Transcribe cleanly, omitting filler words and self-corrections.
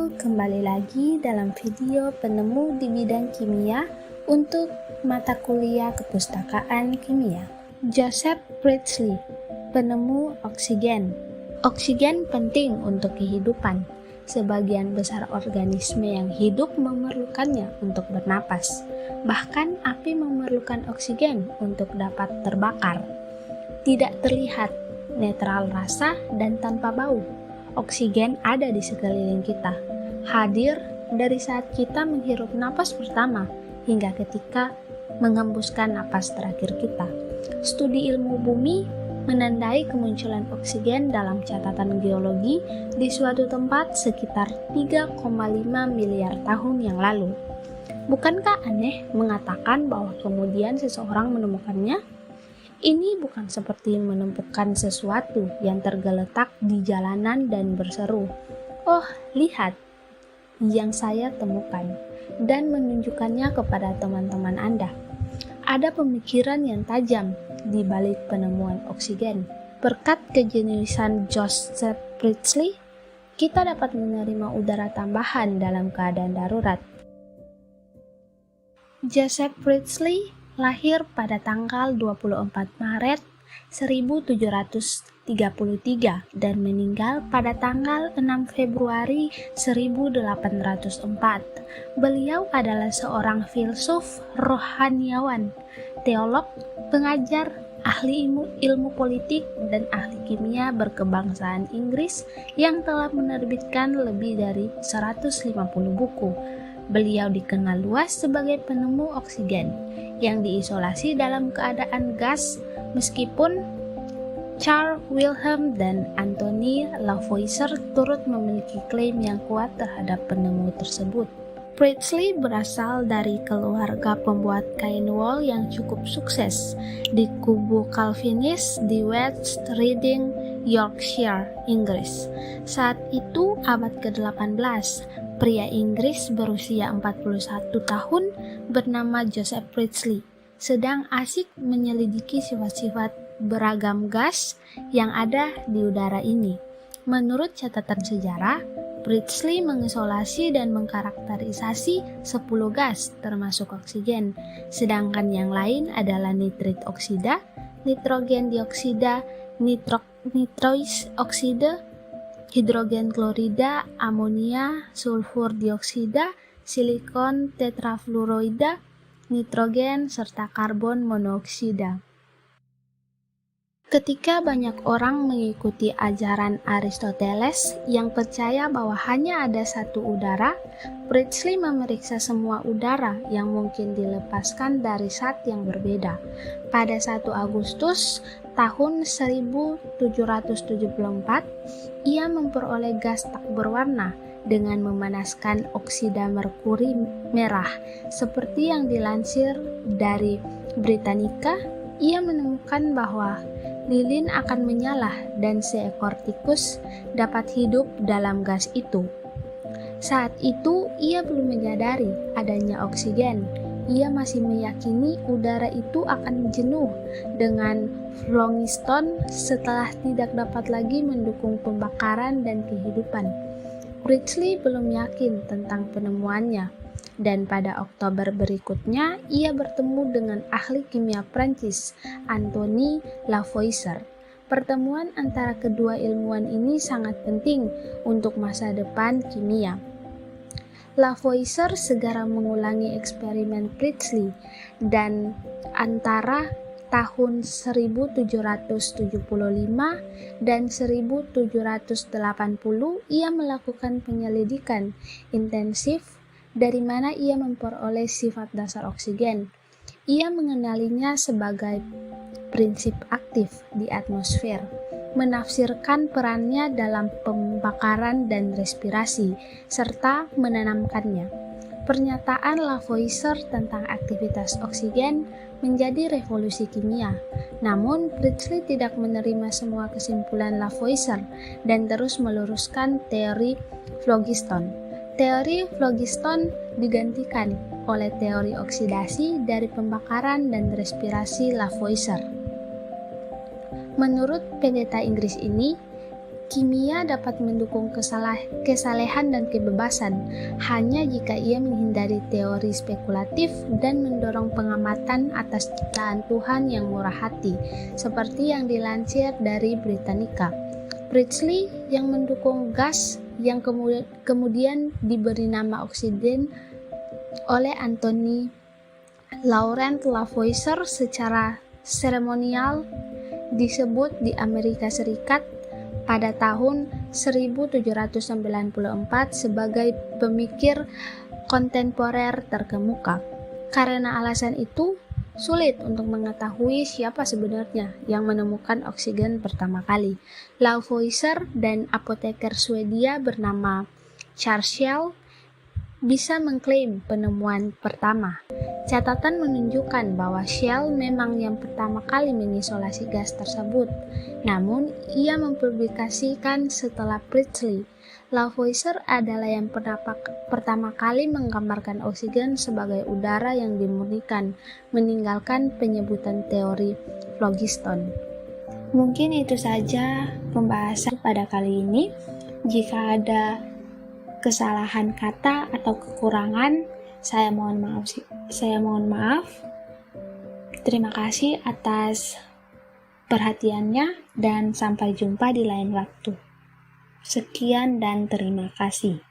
Halo, kembali lagi dalam video penemu di bidang kimia untuk mata kuliah kepustakaan kimia. Joseph Priestley, penemu oksigen. Oksigen penting untuk kehidupan. Sebagian besar organisme yang hidup memerlukannya untuk bernapas. Bahkan api memerlukan oksigen untuk dapat terbakar. Tidak terlihat, netral rasa, dan tanpa bau. Oksigen ada di sekeliling kita, hadir dari saat kita menghirup napas pertama hingga ketika mengembuskan napas terakhir kita. Studi ilmu bumi menandai kemunculan oksigen dalam catatan geologi di suatu tempat sekitar 3,5 miliar tahun yang lalu. Bukankah aneh mengatakan bahwa kemudian seseorang menemukannya? Ini bukan seperti menemukan sesuatu yang tergeletak di jalanan dan berseru, "Oh, lihat yang saya temukan," dan menunjukkannya kepada teman-teman Anda. Ada pemikiran yang tajam di balik penemuan oksigen. Berkat kejeniusan Joseph Priestley, kita dapat menerima udara tambahan dalam keadaan darurat. Joseph Priestley lahir pada tanggal 24 Maret 1733 dan meninggal pada tanggal 6 Februari 1804. Beliau adalah seorang filsuf, rohaniawan, teolog, pengajar, ahli ilmu politik, dan ahli kimia berkebangsaan Inggris yang telah menerbitkan lebih dari 150 buku. Beliau dikenal luas sebagai penemu oksigen yang diisolasi dalam keadaan gas, meskipun Charles Wilhelm dan Anthony Lavoisier turut memiliki klaim yang kuat terhadap penemu tersebut. Priestley berasal dari keluarga pembuat kain wol yang cukup sukses di kubu Calvinis di West Riding, Yorkshire, Inggris. Saat itu abad ke-18, pria Inggris berusia 41 tahun bernama Joseph Priestley sedang asik menyelidiki sifat-sifat beragam gas yang ada di udara ini. Menurut catatan sejarah, Priestley mengisolasi dan mengkarakterisasi 10 gas termasuk oksigen, sedangkan yang lain adalah nitrit oksida, nitrogen dioksida, nitrois oksida, hidrogen klorida, amonia, sulfur dioksida, silikon tetrafluoroida, nitrogen, serta karbon monoksida. Ketika banyak orang mengikuti ajaran Aristoteles yang percaya bahwa hanya ada satu udara, Priestley memeriksa semua udara yang mungkin dilepaskan dari zat yang berbeda. Pada 1 Agustus tahun 1774, ia memperoleh gas tak berwarna dengan memanaskan oksida merkuri merah. Seperti yang dilansir dari Britannica, ia menemukan bahwa lilin akan menyala dan seekor tikus dapat hidup dalam gas itu. Saat itu ia belum menyadari adanya oksigen. Ia masih meyakini udara itu akan jenuh dengan phlogiston setelah tidak dapat lagi mendukung pembakaran dan kehidupan. Priestley belum yakin tentang penemuannya, dan pada Oktober berikutnya ia bertemu dengan ahli kimia Prancis, Anthony Lavoisier. Pertemuan antara kedua ilmuwan ini sangat penting untuk masa depan kimia. Lavoisier segera mengulangi eksperimen Priestley, dan antara tahun 1775 dan 1780 ia melakukan penyelidikan intensif dari mana ia memperoleh sifat dasar oksigen. Ia mengenalinya sebagai prinsip aktif di atmosfer, menafsirkan perannya dalam pembakaran dan respirasi, serta menanamkannya. Pernyataan Lavoisier tentang aktivitas oksigen menjadi revolusi kimia. Namun, Priestley tidak menerima semua kesimpulan Lavoisier dan terus meluruskan teori phlogiston. Teori phlogiston digantikan oleh teori oksidasi dari pembakaran dan respirasi Lavoisier. Menurut pendeta Inggris ini, Kimia dapat mendukung kesalehan dan kebebasan hanya jika ia menghindari teori spekulatif dan mendorong pengamatan atas ciptaan Tuhan yang murah hati, seperti yang dilansir dari Britannica. Priestley yang mendukung gas yang kemudian diberi nama oksigen oleh Anthony Laurent Lavoisier secara seremonial disebut di Amerika Serikat pada tahun 1794 sebagai pemikir kontemporer terkemuka. Karena alasan itu, sulit untuk mengetahui siapa sebenarnya yang menemukan oksigen pertama kali. Lavoisier dan apoteker Swedia bernama Charles Schell bisa mengklaim penemuan pertama. Catatan menunjukkan bahwa Schell memang yang pertama kali mengisolasi gas tersebut, namun ia mempublikasikan setelah Priestley. Lavoisier adalah yang pertama kali menggambarkan oksigen sebagai udara yang dimurnikan, meninggalkan penyebutan teori phlogiston. Mungkin itu saja pembahasan pada kali ini. Jika ada kesalahan kata atau kekurangan, saya mohon maaf. Terima kasih atas perhatiannya dan sampai jumpa di lain waktu. Sekian dan terima kasih.